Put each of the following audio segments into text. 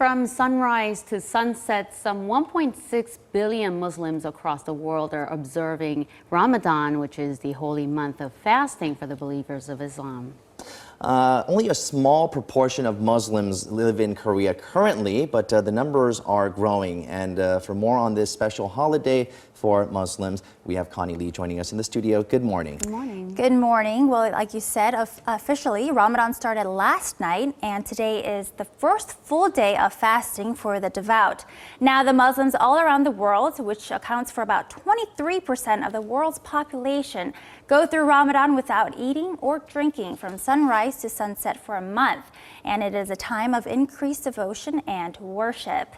From sunrise to sunset, some 1.6 billion Muslims across the world are observing Ramadan, which is the holy month of fasting for the believers of Islam. Only a small proportion of Muslims live in Korea currently, but the numbers are growing. And for more on this special holiday for Muslims, we have Connie Lee joining us in the studio. Good morning. Good morning. Good morning. Well, like you said, officially, Ramadan started last night, and today is the first full day of fasting for the devout. Now, the Muslims all around the world, which accounts for about 23% of the world's population, go through Ramadan without eating or drinking from sunrise to sunset for a month. And it is a time of increased devotion and worship.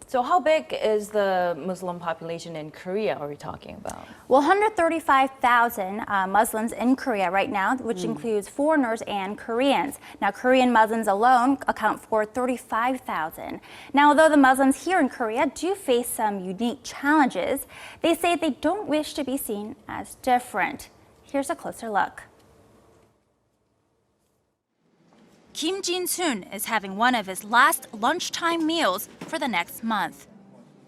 So how big is the Muslim population in Korea are we talking about? Well, 135,000 Muslims in Korea right now, which includes foreigners and Koreans. Now, Korean Muslims alone account for 35,000. Now, although the Muslims here in Korea do face some unique challenges, they say they don't wish to be seen as different. Here's a closer look. Kim Jin-soon is having one of his last lunchtime meals for the next month.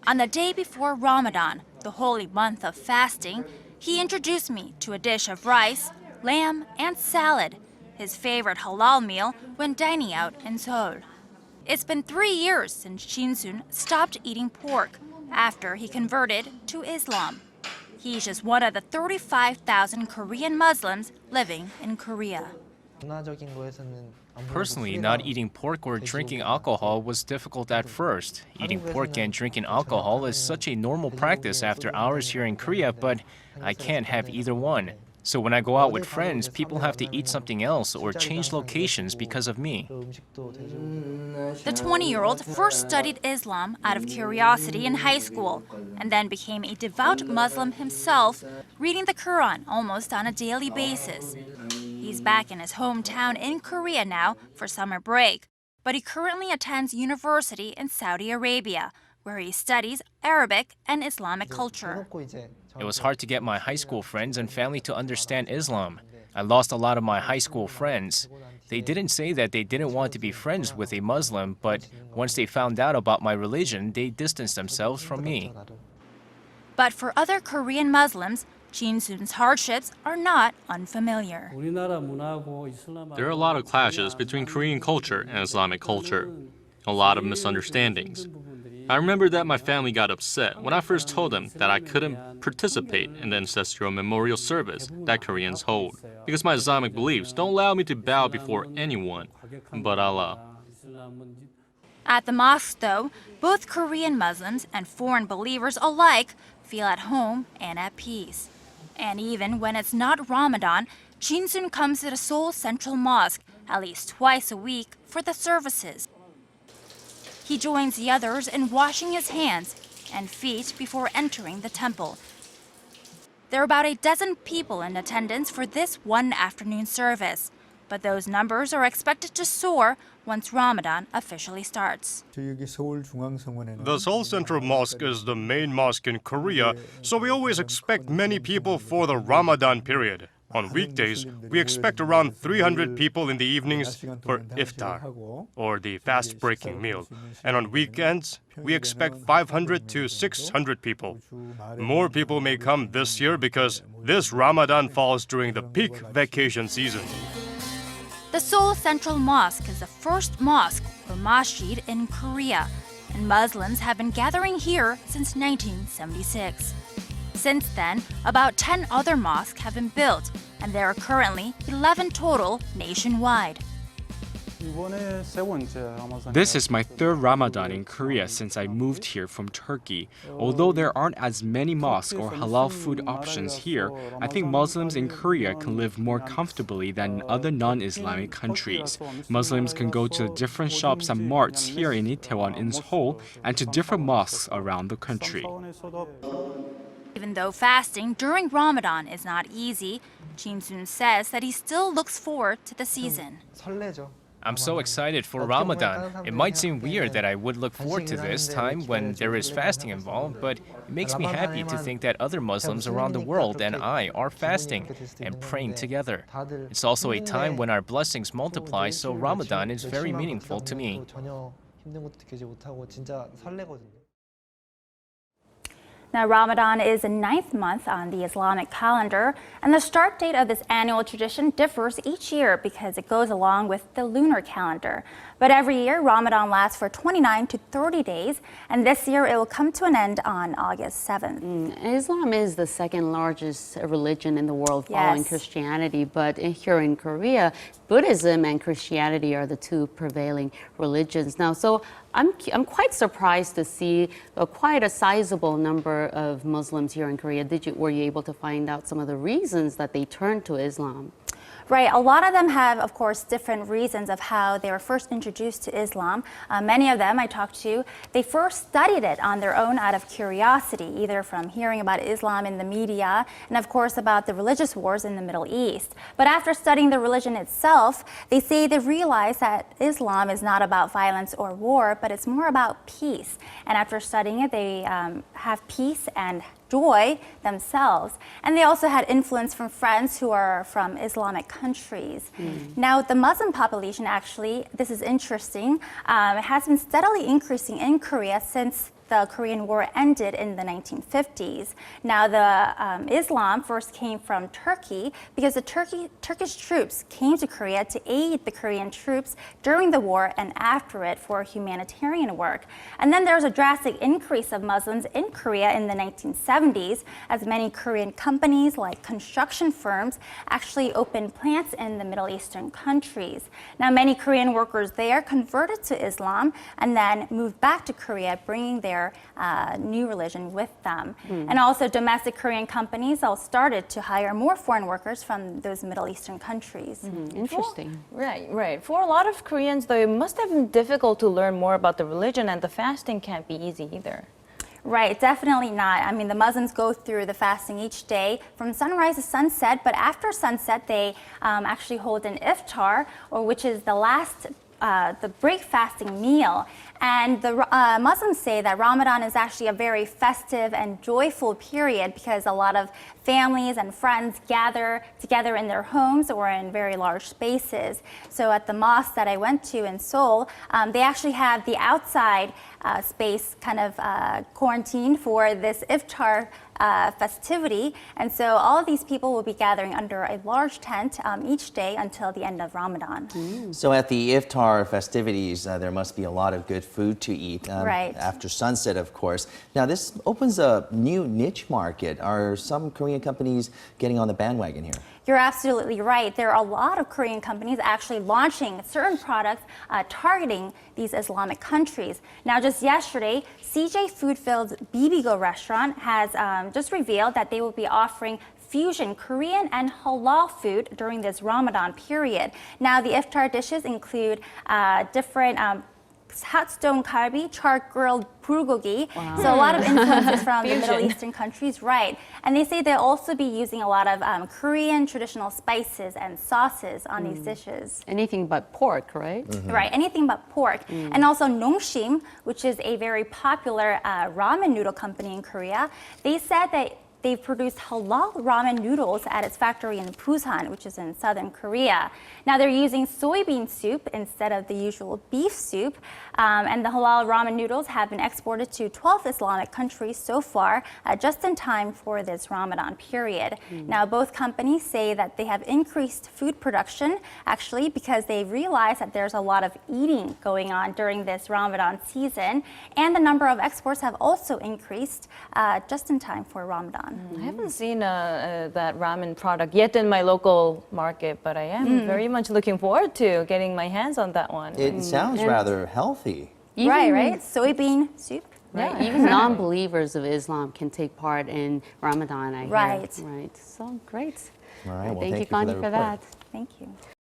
On the day before Ramadan, the holy month of fasting, he introduced me to a dish of rice, lamb, and salad, his favorite halal meal when dining out in Seoul. It's been 3 years since Jin-soon stopped eating pork after he converted to Islam. He's just one of the 35,000 Korean Muslims living in Korea. Personally, not eating pork or drinking alcohol was difficult at first. Eating pork and drinking alcohol is such a normal practice after hours here in Korea, but I can't have either one. So when I go out with friends, people have to eat something else or change locations because of me. The 20-year-old first studied Islam out of curiosity in high school and then became a devout Muslim himself, reading the Quran almost on a daily basis. He's back in his hometown in Korea now for summer break, but he currently attends university in Saudi Arabia, where he studies Arabic and Islamic culture. It was hard to get my high school friends and family to understand Islam. I lost a lot of my high school friends. They didn't say that they didn't want to be friends with a Muslim, but once they found out about my religion, they distanced themselves from me. But for other Korean Muslims, Jin-soon's hardships are not unfamiliar. There are a lot of clashes between Korean culture and Islamic culture. A lot of misunderstandings. I remember that my family got upset when I first told them that I couldn't participate in the ancestral memorial service that Koreans hold, because my Islamic beliefs don't allow me to bow before anyone but Allah. At the mosque, though, both Korean Muslims and foreign believers alike feel at home and at peace. And even when it's not Ramadan, Jin-soon comes to the Seoul Central Mosque at least twice a week for the services. He joins the others in washing his hands and feet before entering the temple. There are about a dozen people in attendance for this one afternoon service, but those numbers are expected to soar once Ramadan officially starts. The Seoul Central Mosque is the main mosque in Korea, so we always expect many people for the Ramadan period. On weekdays, we expect around 300 people in the evenings for iftar, or the fast-breaking meal. And on weekends, we expect 500 to 600 people. More people may come this year because this Ramadan falls during the peak vacation season. The Seoul Central Mosque is the first mosque or masjid in Korea, and Muslims have been gathering here since 1976. Since then, about 10 other mosques have been built, and there are currently 11 total nationwide. This is my third Ramadan in Korea since I moved here from Turkey. Although there aren't as many mosques or halal food options here, I think Muslims in Korea can live more comfortably than in other non-Islamic countries. Muslims can go to different shops and marts here in Itaewon in Seoul and to different mosques around the country. Even though fasting during Ramadan is not easy, Jin-soon says that he still looks forward to the season. I'm so excited for Ramadan. It might seem weird that I would look forward to this time when there is fasting involved, but it makes me happy to think that other Muslims around the world and I are fasting and praying together. It's also a time when our blessings multiply, so Ramadan is very meaningful to me. 힘든 것도 느끼지 못하고 진짜 설레거든요. Now, Ramadan is the 9th month on the Islamic calendar, and the start date of this annual tradition differs each year because it goes along with the lunar calendar. But every year, Ramadan lasts for 29 to 30 days, and this year it will come to an end on August 7th. Islam is the second largest religion in the world following Yes. Christianity, but here in Korea, Buddhism and Christianity are the two prevailing religions now. So I'm quite surprised to see quite a sizable number of Muslims here in Korea. Were you able to find out some of the reasons that they turned to Islam? Right. A lot of them have, of course, different reasons of how they were first introduced to Islam. Many of them I talked to, they first studied it on their own out of curiosity, either from hearing about Islam in the media and, of course, about the religious wars in the Middle East. But after studying the religion itself, they say they realize that Islam is not about violence or war, but it's more about peace. And after studying it, they have peace and joy themselves. And they also had influence from friends who are from Islamic countries. Now, the Muslim population, actually, this is interesting, has been steadily increasing in Korea since the Korean War ended in the 1950s. Now, the Islam first came from Turkey because the Turkish troops came to Korea to aid the Korean troops during the war and after it for humanitarian work. And then there was a drastic increase of Muslims in Korea in the 1970s as many Korean companies like construction firms actually opened plants in the Middle Eastern countries. Now, many Korean workers there converted to Islam and then moved back to Korea, bringing their new religion with them. And also domestic Korean companies all started to hire more foreign workers from those Middle Eastern countries. Interesting. Right. For a lot of Koreans, though, it must have been difficult to learn more about the religion, and the fasting can't be easy either. Right, definitely not. I mean, the Muslims go through the fasting each day from sunrise to sunset, but after sunset, they actually hold an iftar, which is the last the break fasting meal. And the Muslims say that Ramadan is actually a very festive and joyful period because a lot of families and friends gather together in their homes or in very large spaces. So at the mosque that I went to in Seoul, they actually have the outside space kind of quarantined for this iftar festivity. And so all of these people will be gathering under a large tent each day until the end of Ramadan. So at the iftar festivities, there must be a lot of good food to eat Right. after sunset, of course. Now, this opens a new niche market. Are some Korean companies getting on the bandwagon here? You're absolutely right. There are a lot of Korean companies actually launching certain products targeting these Islamic countries. Now, just yesterday, CJ Foodfield's Bibigo restaurant has just revealed that they will be offering fusion Korean and halal food during this Ramadan period. Now, the iftar dishes include different hot stone kalbi, char-grilled bulgogi. Wow. So a lot of influences from the Middle Eastern countries, right. And they say they'll also be using a lot of Korean traditional spices and sauces on these dishes. Anything but pork, right? Right, anything but pork. And also Nongshim, which is a very popular ramen noodle company in Korea, they said that they've produced halal ramen noodles at its factory in Busan, which is in southern Korea. Now they're using soybean soup instead of the usual beef soup. And the halal ramen noodles have been exported to 12 Islamic countries so far, just in time for this Ramadan period. Now both companies say that they have increased food production, actually, because they realize that there's a lot of eating going on during this Ramadan season. And the number of exports have also increased just in time for Ramadan. I haven't seen that ramen product yet in my local market, but I am very much looking forward to getting my hands on that one. It sounds rather healthy. Right. Soybean soup. Right. Even non-believers of Islam can take part in Ramadan, I hear. Right. Right. So great. All right. Well, Thank you, for Connie, that for report. that. Thank you.